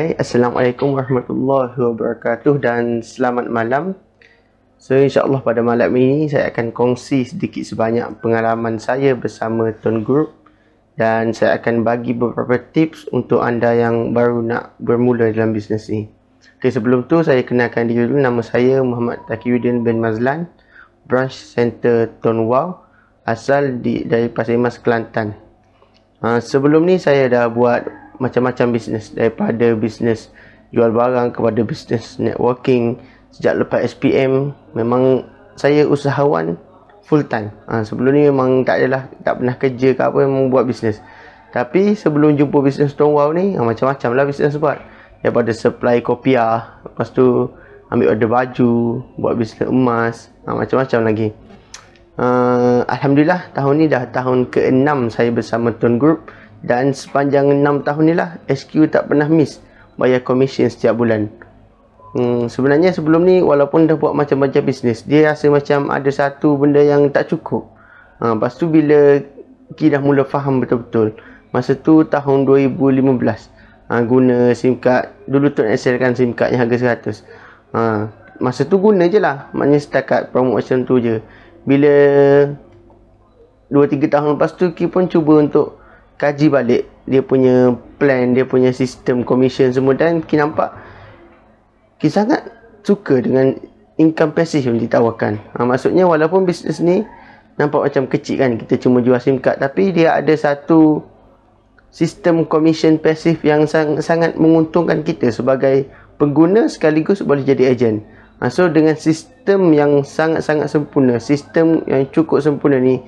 Hai, Assalamualaikum warahmatullahi wabarakatuh dan selamat malam. So, insyaAllah pada malam ini saya akan kongsi sedikit sebanyak pengalaman saya bersama Tone Group dan saya akan bagi beberapa tips untuk anda yang baru nak bermula dalam bisnes ni. Okay, sebelum tu saya kenalkan diri dulu. Nama saya Muhammad Taqiyuddin bin Mazlan, Branch Center Tone Wow, asal dari Pasir Mas, Kelantan. Sebelum ni saya dah buat macam-macam bisnes, daripada bisnes jual barang kepada bisnes networking. Sejak lepas SPM memang saya usahawan full time. Sebelum ni memang tak pernah kerja ke apa, memang buat bisnes. Tapi sebelum jumpa bisnes Tone Wow ni, macam-macam lah bisnes buat. Daripada supply kopiah, lepas tu ambil order baju, buat bisnes emas, macam-macam lagi. Alhamdulillah tahun ni dah tahun ke-6 saya bersama Tone Group. Dan sepanjang 6 tahun ni lah SQ tak pernah miss bayar komisen setiap bulan. Sebenarnya sebelum ni walaupun dah buat macam-macam bisnes, dia rasa macam ada satu benda yang tak cukup. Lepas tu bila Ki dah mula faham betul-betul, masa tu tahun 2015, guna SIM card. Dulu Tone XL kan SIM card yang harga 100. Masa tu guna je lah, maknanya setakat promotion tu je. Bila 2-3 tahun lepas tu, Ki pun cuba untuk kaji balik dia punya plan, dia punya sistem commission semua, dan Ki nampak Ki sangat suka dengan income passive yang ditawarkan. Maksudnya walaupun bisnes ni nampak macam kecil kan, kita cuma jual SIM card, tapi dia ada satu sistem commission passive yang sangat menguntungkan kita sebagai pengguna sekaligus boleh jadi ejen. So dengan sistem yang sangat-sangat sempurna, sistem yang cukup sempurna ni,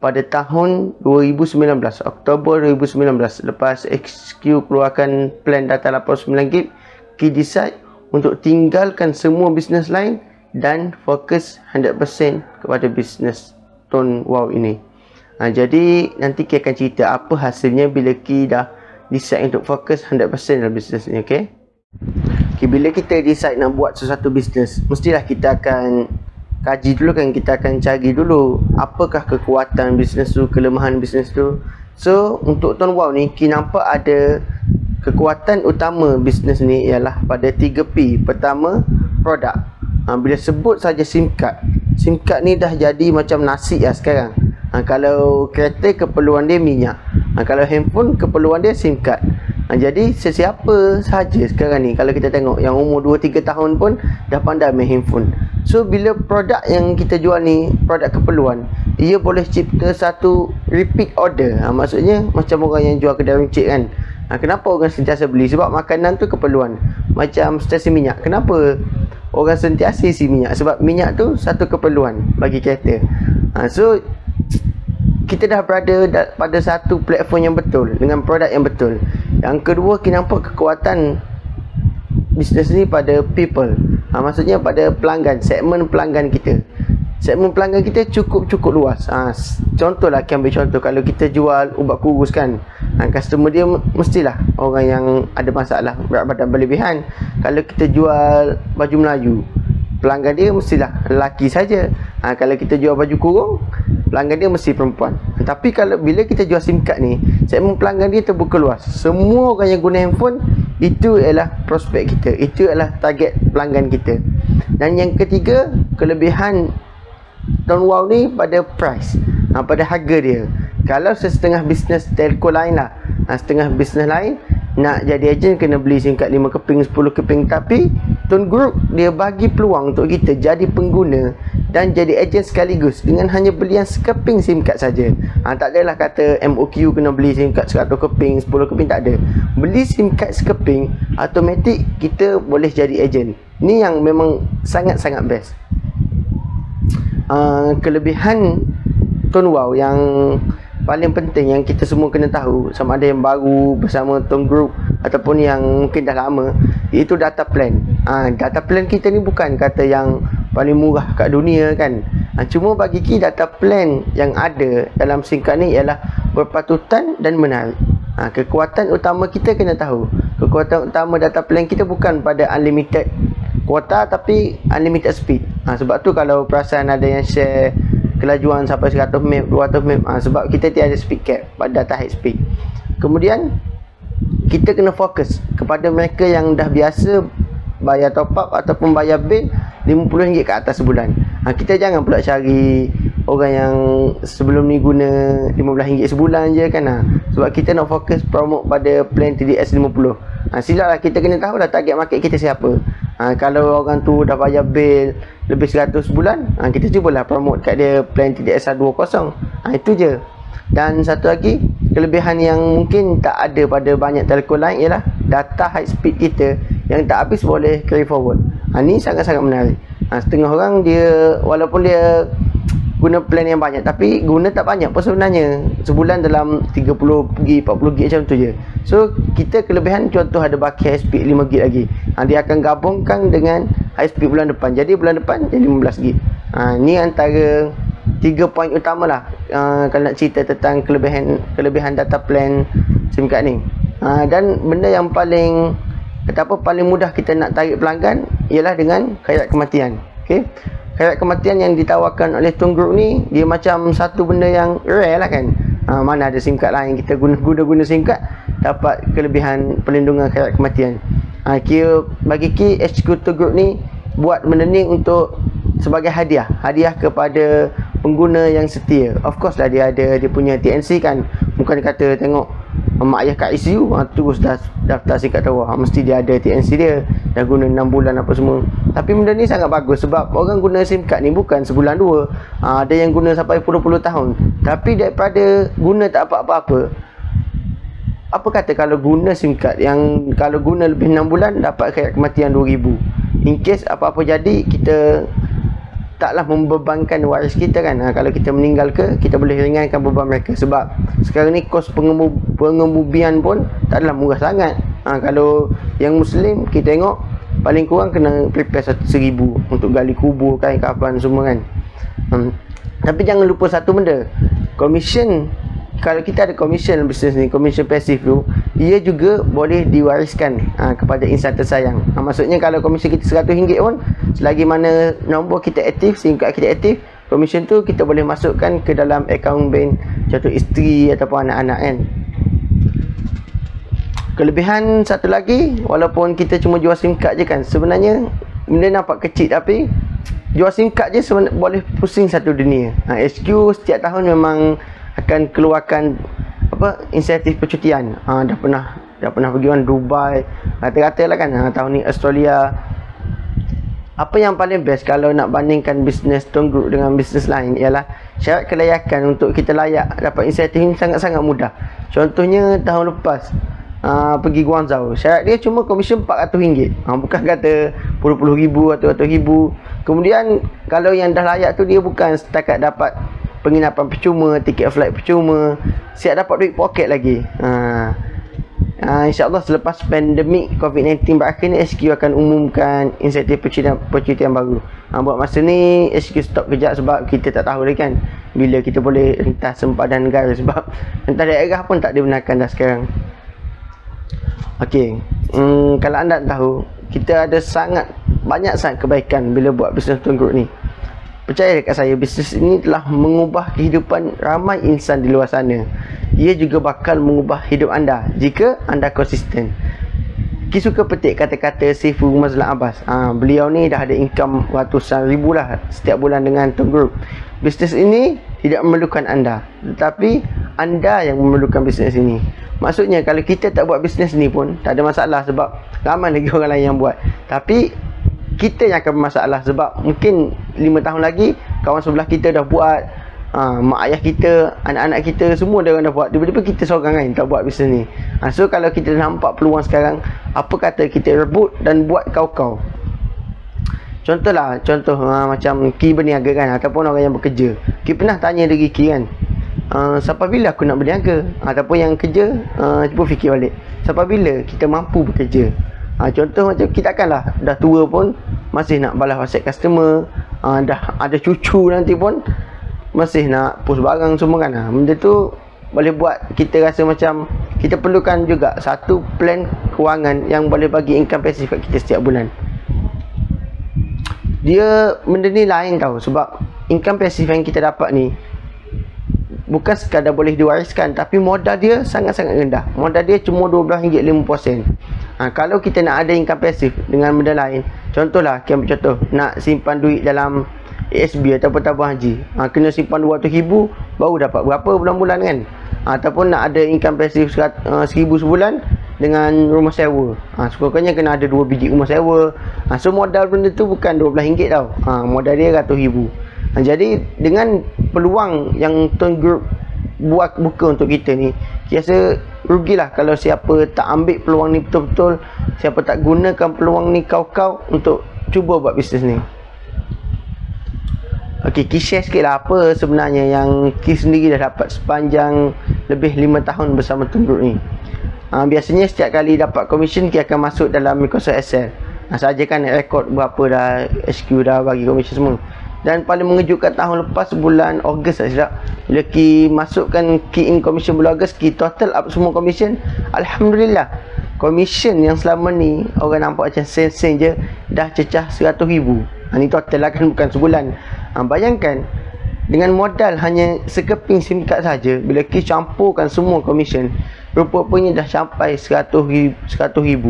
pada tahun 2019, Oktober 2019, lepas XQ keluarkan plan data 89GB, Ki decide untuk tinggalkan semua bisnes lain dan fokus 100% kepada bisnes Tone Wow ini. Jadi nanti Ki akan cerita apa hasilnya bila Ki dah decide untuk fokus 100% dalam bisnes ni, okay? Bila kita decide nak buat sesuatu bisnes, mestilah kita akan kaji dulu kan, kita akan cari dulu apakah kekuatan bisnes tu, kelemahan bisnes tu. So untuk Tone Wow ni, Ki nampak ada kekuatan utama bisnes ni ialah pada 3P. Pertama, produk. Bila sebut saja SIM card, SIM card ni dah jadi macam nasi lah sekarang. Kalau kereta keperluan dia minyak, kalau handphone keperluan dia SIM card. Jadi sesiapa sahaja sekarang ni, kalau kita tengok yang umur 2-3 tahun pun dah pandai main handphone. So bila produk yang kita jual ni produk keperluan, ia boleh cipta satu repeat order. Maksudnya macam orang yang jual kedai runcit kan. Kenapa orang sentiasa beli? Sebab makanan tu keperluan. Macam stesen minyak, kenapa orang sentiasa isi minyak? Sebab minyak tu satu keperluan bagi kereta. So kita dah berada pada satu platform yang betul, dengan produk yang betul. Yang kedua, kita nampak kekuatan bisnes ni pada people. Maksudnya pada pelanggan, segmen pelanggan kita. Segmen pelanggan kita cukup luas. Contohlah, kita ambil contoh, kalau kita jual ubat kurus kan, customer dia mestilah orang yang ada masalah berat badan berlebihan. Kalau kita jual baju Melayu, pelanggan dia mestilah lelaki saja. Kalau kita jual baju kurung, pelanggan dia mesti perempuan. Tapi kalau bila kita jual SIM card ni, segmen pelanggan dia terbuka luas. Semua orang yang guna handphone, itu adalah prospek kita, itu adalah target pelanggan kita. Dan yang ketiga, kelebihan Tone Wow ni pada price, pada harga dia. Kalau setengah bisnes telco lain lah, setengah bisnes lain nak jadi ejen kena beli SIM card 5 keping, 10 keping. Tapi Tone Group dia bagi peluang untuk kita jadi pengguna dan jadi ejen sekaligus dengan hanya beli yang sekeping SIM card saja. Tak adalah kata MOQ kena beli SIM card 100 keping, 10 keping, tak ada. Beli SIM card sekeping, automatik kita boleh jadi ejen. Ni yang memang sangat-sangat best. Kelebihan Tone Wow yang paling penting yang kita semua kena tahu, sama ada yang baru bersama Tone Group ataupun yang mungkin dah lama, iaitu data plan. Data plan kita ni bukan kata yang paling murah kat dunia kan. Cuma bagi Ki, data plan yang ada dalam SIM card ni ialah berpatutan dan menarik. Kekuatan utama kita kena tahu, kekuatan utama data plan kita bukan pada unlimited kuota tapi unlimited speed. Sebab tu kalau perasan ada yang share kelajuan sampai 100 MB, 200 MB, sebab kita tiada speed cap pada data high speed. Kemudian kita kena fokus kepada mereka yang dah biasa bayar top up ataupun bayar bil RM50 ke atas sebulan. Kita jangan pula cari orang yang sebelum ni guna RM15 sebulan je kan. Sebab kita nak fokus promote pada plan TDS 50. Silalah kita kena tahu lah target market kita siapa. Kalau orang tu dah bayar bil lebih 100 sebulan, kita cubalah promote kat dia plan TDS 120. Itu je. Dan satu lagi kelebihan yang mungkin tak ada pada banyak telco lain ialah data high speed kita yang tak habis boleh carry forward. Ni sangat-sangat menarik. Setengah orang dia walaupun dia guna plan yang banyak tapi guna tak banyak pun sebenarnya. Sebulan dalam 30GB, 40GB macam tu je. So kita kelebihan contoh ada baki high speed 5GB lagi. Dia akan gabungkan dengan high speed bulan depan. Jadi bulan depan jadi 15GB. Ni antara 3 poin utama lah kalau nak cerita tentang kelebihan data plan SIM card ni. Dan benda yang paling mudah kita nak tarik pelanggan ialah dengan khairat kematian. Okay? Khairat kematian yang ditawarkan oleh Tone Group ni, dia macam satu benda yang rare lah kan. Mana ada SIM card lain kita guna SIM card dapat kelebihan perlindungan khairat kematian. Bagi HQ Tone Group ni buat benda ni untuk sebagai hadiah kepada pengguna yang setia. Of course lah dia ada dia punya TNC kan. Bukan kata tengok mak ayah kat ICU terus dah daftar SIM card terwah, mesti dia ada TNC dia, dah guna 6 bulan apa semua. Tapi benda ni sangat bagus sebab orang guna SIM card ni bukan sebulan dua, ada yang guna sampai puluh-puluh tahun. Tapi daripada guna tak apa-apa, apa kata kalau guna SIM card yang kalau guna lebih 6 bulan dapat khairat kematian 2,000. In case apa-apa jadi, kita taklah membebankan waris kita kan. Kalau kita meninggal kita boleh ringankan beban mereka. Sebab sekarang ni kos pengemubian pun tak adalah murah sangat. Kalau yang Muslim kita tengok paling kurang kena prepare 1,000 untuk gali kubur, kain kafan semua kan. Tapi jangan lupa satu benda, komisen. Kalau kita ada komisen bisnes ni, komisen pasif tu, ia juga boleh diwariskan kepada insan tersayang. Maksudnya kalau komisen kita RM100 pun, selagi mana nombor kita aktif, SIM card kita aktif, komisen tu kita boleh masukkan ke dalam akaun bank, contoh isteri ataupun anak-anak kan. Kelebihan satu lagi, walaupun kita cuma jual SIM card je kan, sebenarnya benda nampak kecil tapi jual SIM card je boleh pusing satu dunia. HQ setiap tahun memang akan keluarkan insentif percutian. Dah pernah pergi orang Dubai, kata-kata lah kan. Tahun ni Australia. Apa yang paling best kalau nak bandingkan bisnes Tone Group dengan bisnes lain ialah syarat kelayakan untuk kita layak dapat insentif ni sangat-sangat mudah. Contohnya tahun lepas pergi Guangzhou, syarat dia cuma komisen RM400. Bukan kata puluh-puluh ribu atau ratus ribu. Kemudian kalau yang dah layak tu, dia bukan setakat dapat penginapan percuma, tiket flight percuma, siap dapat duit poket lagi. InsyaAllah selepas pandemik COVID-19 berakhir ni, HQ akan umumkan insentif percutian baru. Buat masa ni HQ stop kejap sebab kita tak tahu lagi kan bila kita boleh rentas sempadan negara, sebab rentas daerah pun tak dibenarkan dah sekarang. Okey, kalau anda tahu, kita ada banyak sangat kebaikan bila buat bisnes Tone Group ni. Percaya dekat saya, bisnes ini telah mengubah kehidupan ramai insan di luar sana. Ia juga bakal mengubah hidup anda jika anda konsisten. Ki suka petik kata-kata Saifu Mazlan Abbas. Beliau ni dah ada income ratusan ribu lah setiap bulan dengan Tone Group. Bisnes ini tidak memerlukan anda, tetapi anda yang memerlukan bisnes ini. Maksudnya kalau kita tak buat bisnes ni pun tak ada masalah sebab ramai lagi orang lain yang buat. Tapi kita yang akan bermasalah sebab mungkin 5 tahun lagi kawan sebelah kita dah buat, mak ayah kita, anak-anak kita semua dah buat, tiba-tiba kita seorang kan tak buat bisnes ni. So kalau kita nampak peluang sekarang, apa kata kita rebut dan buat kau-kau. Contoh macam Ki berniaga kan, ataupun orang yang bekerja. Ki pernah tanya diri Ki kan, sampai bila aku nak berniaga? Ataupun yang kerja, cuba fikir balik, sampai bila kita mampu bekerja? Contoh macam kita takkanlah dah tua pun masih nak balas WhatsApp customer, dah ada cucu nanti pun masih nak post barang semua kan. Benda tu boleh buat kita rasa macam kita perlukan juga satu plan kewangan yang boleh bagi income pasif kat kita setiap bulan. Benda ni lain tau, sebab income pasif yang kita dapat ni bukan sekadar boleh diwariskan, tapi modal dia sangat-sangat rendah. Modal dia cuma RM12.50. Kalau kita nak ada income pasif dengan benda lain, contohlah, kita ambil contoh, nak simpan duit dalam ASB ataupun tabung haji, kena simpan RM200,000 baru dapat berapa bulan-bulan kan. Ataupun nak ada income pasif RM1,000 sebulan dengan rumah sewa, sekurang-kurangnya kena ada 2 biji rumah sewa. So modal benda tu bukan RM12 tau, modal dia RM100,000. Jadi dengan peluang yang Tone Group buka untuk kita ni, kita rugilah kalau siapa tak ambil peluang ni betul-betul, siapa tak gunakan peluang ni kau untuk cuba buat bisnes ni. Okey, Ki share sikit lah apa sebenarnya yang Ki sendiri dah dapat sepanjang lebih 5 tahun bersama Tone Group ni. Biasanya setiap kali dapat komisen, Ki akan masuk dalam Microsoft Excel. Saja kan rekod berapa dah HQ dah bagi komisen semua. Dan paling mengejutkan tahun lepas bulan Ogos tak silap, bila Ki masukkan key in commission bulan Ogos, Ki total up semua commission. Alhamdulillah, commission yang selama ni orang nampak macam sen-sen je, dah cecah RM100,000. Ni total lah kan, bukan sebulan. Bayangkan dengan modal hanya sekeping SIM card saja, bila Ki campurkan semua commission, rupa-rupanya dah sampai RM100,000.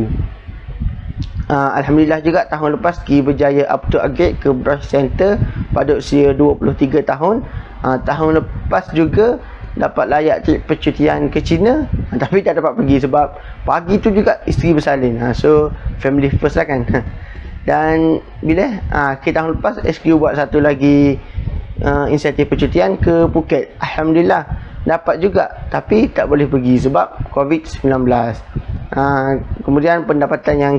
Alhamdulillah juga tahun lepas Ki berjaya up to upgrade ke branch center pada usia 23 tahun. Tahun lepas juga dapat layak trip percutian ke China, tapi tak dapat pergi sebab pagi tu juga isteri bersalin. So family first lah kan. Dan bila kita tahun lepas SQ buat satu lagi insentif percutian ke Phuket. Alhamdulillah dapat juga, tapi tak boleh pergi sebab COVID-19. Kemudian pendapatan yang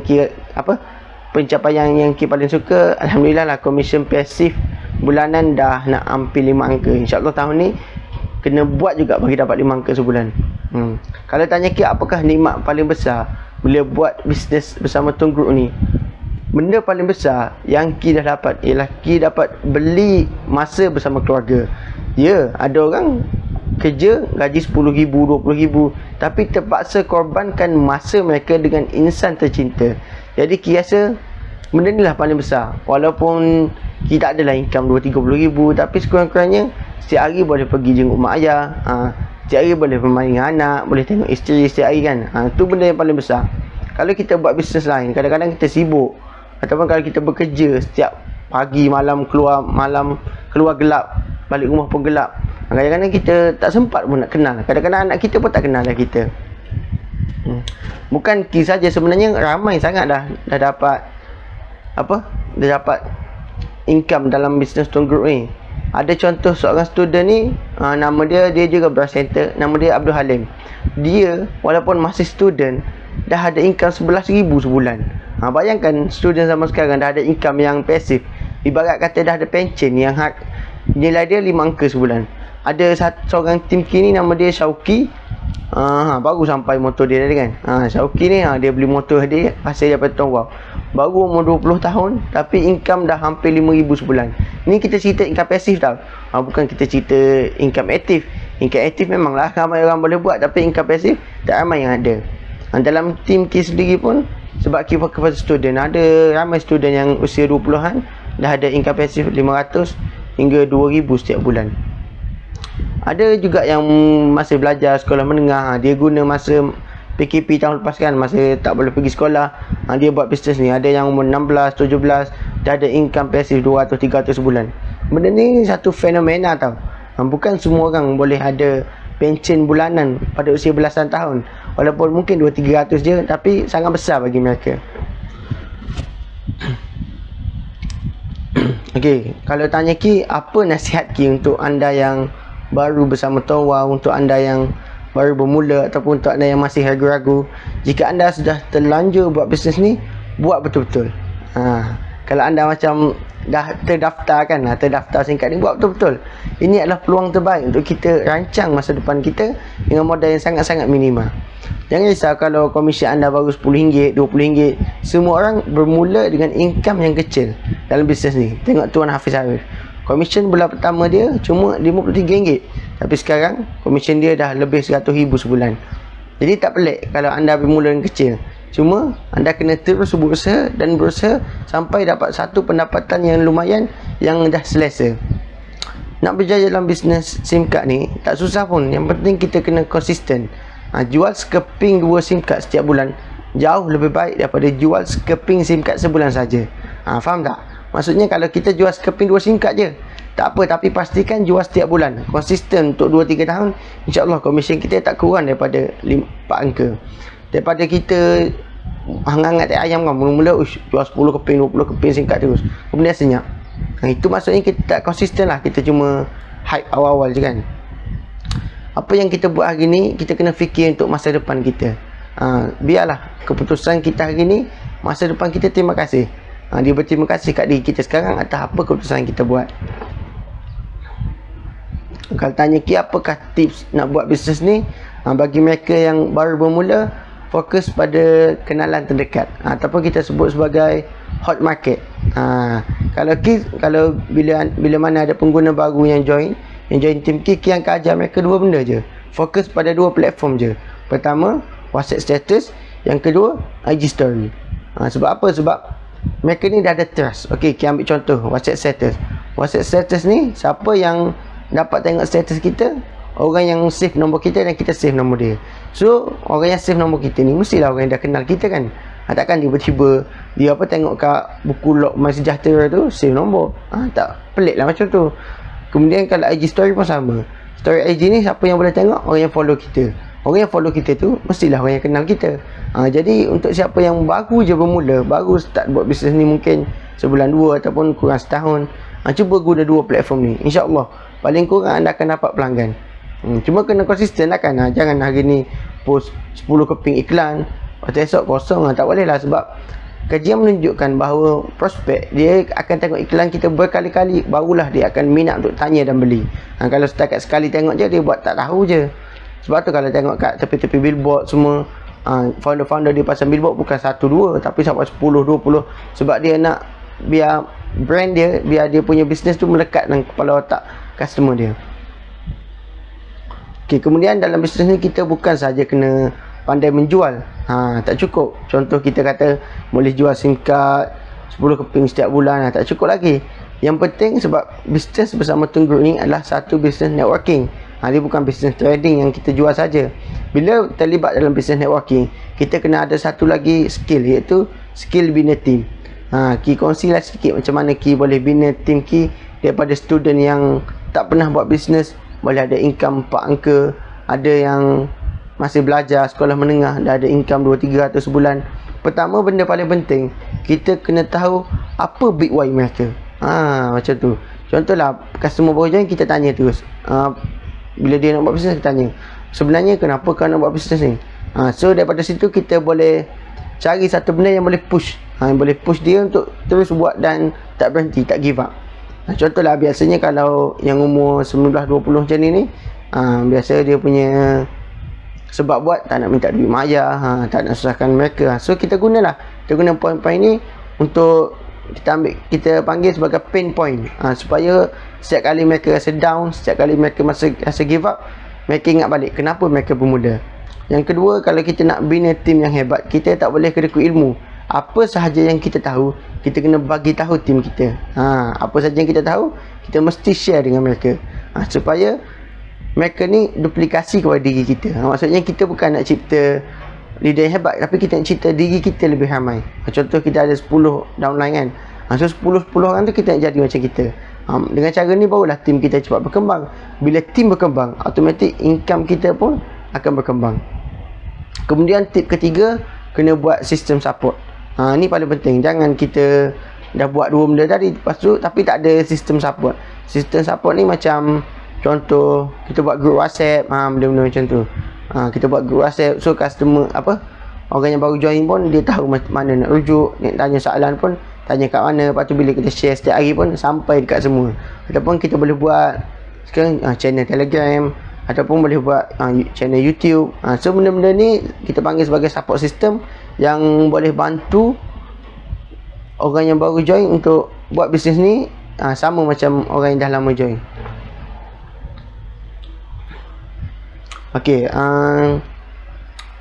pencapaian yang Ki paling suka, alhamdulillah lah, komisen pasif bulanan dah nak hampir 5 angka. InsyaAllah tahun ni kena buat juga bagi dapat 5 angka sebulan. Kalau tanya Ki apakah nikmat paling besar bila buat bisnes bersama Tone Group ni, benda paling besar yang Ki dah dapat ialah Ki dapat beli masa bersama keluarga. Ya, ada orang kerja gaji RM10,000, RM20,000, tapi terpaksa korbankan masa mereka dengan insan tercinta. Jadi Ki rasa benda ni lah paling besar. Walaupun Ki tak adalah income RM20-30,000, tapi sekurang-kurangnya setiap hari boleh pergi jenguk mak ayah, setiap hari boleh bermain dengan anak, boleh tengok isteri setiap hari kan. Tu benda yang paling besar. Kalau kita buat bisnes lain, kadang-kadang kita sibuk, ataupun kalau kita bekerja setiap pagi malam keluar gelap, balik rumah pun gelap, kadang-kadang kita tak sempat pun nak kenal. Kadang-kadang anak kita pun tak kenal lah kita. Bukan Ki saja, sebenarnya ramai sangat dah dapat dah dapat income dalam bisnes Tone Group ni. Ada contoh seorang student ni, nama dia juga branch center, nama dia Abdul Halim. Dia walaupun masih student dah ada income RM11,000 sebulan. Bayangkan student zaman sekarang dah ada income yang pasif. Ibarat kata dah ada pencen yang nilai dia 5 angka sebulan. Ada seorang tim Ki ni, nama dia Syauki. Baru sampai motor dia tadi kan. Syauki ni dia beli motor dia hasil daripada Tone Wow. Baru umur 20 tahun tapi income dah hampir RM5,000 sebulan. Ni kita cerita income pasif tau. Bukan kita cerita income aktif. Income aktif memanglah ramai orang boleh buat, tapi income pasif tak ramai yang ada. Dalam tim Ki sendiri pun, sebab Ki fokus pada student, ada ramai student yang usia 20-an dah ada income pasif 500 hingga 2,000 setiap bulan. Ada juga yang masih belajar sekolah menengah, dia guna masa PKP tahun lepas kan, masa tak boleh pergi sekolah, dia buat bisnes ni. Ada yang umur 16, 17 dah ada income pasif 200, 300 sebulan. Benda ni satu fenomena tau. Bukan semua orang boleh ada pencen bulanan pada usia belasan tahun. Walaupun mungkin 200-300 je, tapi sangat besar bagi mereka. Okey, kalau tanya Ki, apa nasihat Ki untuk anda yang baru bersama Tone Wow, untuk anda yang baru bermula, ataupun untuk anda yang masih ragu-ragu? Jika anda sudah terlanjur buat bisnes ni, buat betul-betul. Kalau anda macam dah terdaftar kan, terdaftar singkat ni, buat betul-betul. Ini adalah peluang terbaik untuk kita rancang masa depan kita dengan modal yang sangat-sangat minima. Jangan risau kalau komisen anda baru RM10, RM20. Semua orang bermula dengan income yang kecil dalam bisnes ni. Tengok Tuan Hafiz Arif, komisen bulan pertama dia cuma RM53, tapi sekarang komisen dia dah lebih RM100,000 sebulan. Jadi tak pelik kalau anda bermula dengan kecil. Cuma anda kena terus berusaha dan berusaha sampai dapat satu pendapatan yang lumayan, yang dah selesa. nak berjaya dalam bisnes SIM card ni tak susah pun. Yang penting kita kena konsisten. Jual sekeping 2 SIM card setiap bulan jauh lebih baik daripada jual sekeping SIM card sebulan saja. Faham tak? Maksudnya kalau kita jual sekeping 2 SIM card je, tak apa, tapi pastikan jual setiap bulan, konsisten untuk 2-3 tahun, insya-Allah komisen kita tak kurang daripada 4 angka. Daripada kita hangat-hangat tak ayam kan, mula-mula jual 10 keping, 20 keping SIM card terus, kemudian senyap. Itu maksudnya kita tak konsisten lah, kita cuma hype awal-awal je kan. Apa yang kita buat hari ni, kita kena fikir untuk masa depan kita. Biarlah keputusan kita hari ni, masa depan kita terima kasih. Dia berterima kasih kat diri kita sekarang atas apa keputusan kita buat. Kalau tanya apakah tips nak buat bisnes ni, bagi mereka yang baru bermula, fokus pada kenalan terdekat, ataupun kita sebut sebagai hot market. Kalau bila mana ada pengguna baru yang join tim Ki akan ajar mereka 2 benda je. Fokus pada 2 platform je. Pertama, WhatsApp status. Yang kedua, IG story. Sebab apa? Sebab mereka ni dah ada trust. Okey, Ki ambil contoh WhatsApp status. WhatsApp status ni, siapa yang dapat tengok status kita? Orang yang save nombor kita dan kita save nombor dia. So, orang yang save nombor kita ni mestilah orang yang dah kenal kita kan. Takkan tiba-tiba dia tengok kat buku log My Sejahtera tu save nombor. Tak, pelik lah macam tu. Kemudian kalau IG story pun sama. Story IG ni siapa yang boleh tengok? Orang yang follow kita. Orang yang follow kita tu mestilah orang yang kenal kita. Jadi untuk siapa yang baru je bermula, baru start buat bisnes ni, mungkin sebulan 2 ataupun kurang setahun, cuba guna 2 platform ni. InsyaAllah paling kurang anda akan dapat pelanggan. Cuma kena konsisten lah kan. Jangan hari ni post 10 keping iklan, lepas esok kosong. Tak boleh lah, sebab kajian menunjukkan bahawa prospek dia akan tengok iklan kita berkali-kali, barulah dia akan minat untuk tanya dan beli. Kalau setakat sekali tengok je, dia buat tak tahu je. Sebab tu kalau tengok kat tepi-tepi billboard semua, founder-founder dia pasang billboard bukan 1-2 tapi sampai 10-20. Sebab dia nak biar brand dia, biar dia punya bisnes tu melekat dalam kepala otak customer dia. Okey, kemudian dalam bisnes ni kita bukan saja kena pandai menjual. Tak cukup. Contoh kita kata boleh jual SIM card 10 keping setiap bulan, tak cukup lagi. Yang penting, sebab bisnes bersama Tungguk ni adalah satu bisnes networking. Dia bukan bisnes trading yang kita jual saja. Bila terlibat dalam bisnes networking, kita kena ada satu lagi skill, iaitu skill bina team. Ki kongsilah sikit macam mana Ki boleh bina team Ki daripada student yang tak pernah buat bisnes, boleh ada income 4 angka, ada yang masih belajar sekolah menengah dah ada income 2-300 sebulan. Pertama, benda paling penting, kita kena tahu apa big why mereka. Macam tu. Contohlah, customer baru join, kita tanya terus. Bila dia nak buat bisnes, kita tanya, sebenarnya kenapa kau nak buat bisnes ni? So daripada situ kita boleh cari satu benda yang boleh push, yang boleh push dia untuk terus buat dan tak berhenti, tak give up. Contohlah, biasanya kalau yang umur 19-20 macam ni, biasa dia punya sebab buat tak nak minta duit mak ayah, tak nak susahkan mereka. So kita gunalah, kita guna poin-poin ni untuk kita panggil sebagai pain point, supaya setiap kali mereka rasa down, setiap kali mereka rasa give up, mereka ingat balik kenapa mereka bermula. Yang kedua, kalau kita nak bina tim yang hebat, kita tak boleh kedekut ilmu. Apa sahaja yang kita tahu, kita kena bagi tahu tim kita. Apa sahaja yang kita tahu, kita mesti share dengan mereka, supaya mereka ni duplikasi kepada diri kita. Maksudnya kita bukan nak cipta leader yang hebat, tapi kita nak cipta diri kita lebih ramai. Contoh kita ada 10 downline kan, so 10 orang tu kita nak jadi macam kita. Dengan cara ni barulah tim kita cepat berkembang. Bila tim berkembang, automatik income kita pun akan berkembang. Kemudian tip ketiga, kena buat sistem support. Ni paling penting. Jangan kita dah buat 2 benda tadi, lepas tu tapi tak ada sistem support. Sistem support ni macam contoh kita buat group WhatsApp, benda-benda macam tu. Kita buat group WhatsApp, so customer orang yang baru join pun dia tahu mana nak rujuk, nak tanya soalan pun tanya kat mana. Lepas tu bila kita share setiap hari pun sampai dekat semua. Ataupun kita boleh buat sekarang channel Telegram, ataupun boleh buat channel YouTube. So benda-benda ni kita panggil sebagai support system yang boleh bantu orang yang baru join untuk buat bisnes ni, sama macam orang yang dah lama join. Okey,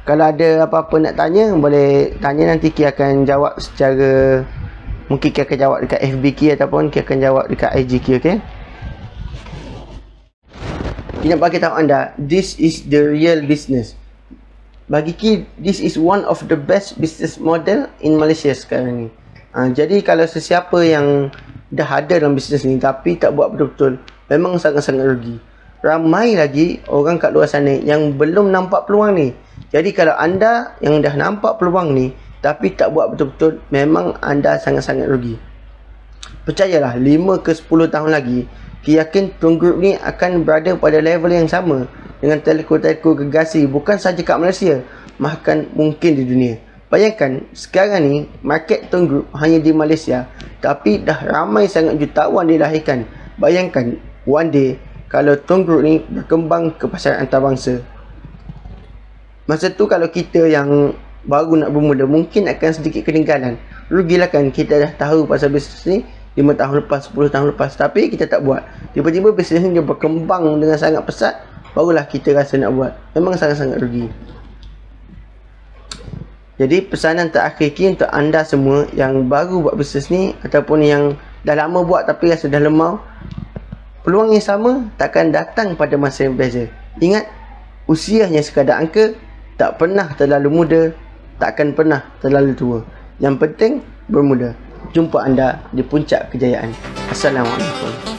kalau ada apa-apa nak tanya, boleh tanya, nanti Ki akan jawab secara, mungkin Ki akan jawab dekat FB Ki ataupun Ki akan jawab dekat IG Ki, okey? Ki nak bagi tahu anda, this is the real business. Bagi Ki, this is one of the best business model in Malaysia sekarang ni. Jadi kalau sesiapa yang dah ada dalam bisnes ni tapi tak buat betul-betul, memang sangat-sangat rugi. Ramai lagi orang kat luar sana yang belum nampak peluang ni. Jadi kalau anda yang dah nampak peluang ni tapi tak buat betul-betul, memang anda sangat-sangat rugi. Percayalah, 5 ke 10 tahun lagi, Ki yakin Tun Group ni akan berada pada level yang sama dengan telco-telco gegasi, bukan saja kat Malaysia, bahkan mungkin di dunia. Bayangkan, sekarang ni market Tun Group hanya di Malaysia, tapi dah ramai sangat jutawan dilahirkan. Bayangkan, one day, kalau Tun Group ni berkembang ke pasaran antarabangsa. Masa tu kalau kita yang baru nak bermula, mungkin akan sedikit ketinggalan. Rugilah kan, kita dah tahu pasal bisnes ni 5 tahun lepas, 10 tahun lepas, tapi kita tak buat. Tiba-tiba bisnes ni dia berkembang dengan sangat pesat, barulah kita rasa nak buat. Memang sangat-sangat rugi. Jadi pesanan terakhir Ki untuk anda semua yang baru buat bisnes ni, ataupun yang dah lama buat tapi rasa dah lemau, peluang yang sama takkan datang pada masa yang berbeza. Ingat, usia hanya sekadar angka, tak pernah terlalu muda, takkan pernah terlalu tua. Yang penting bermula. Jumpa anda di puncak kejayaan. Assalamualaikum.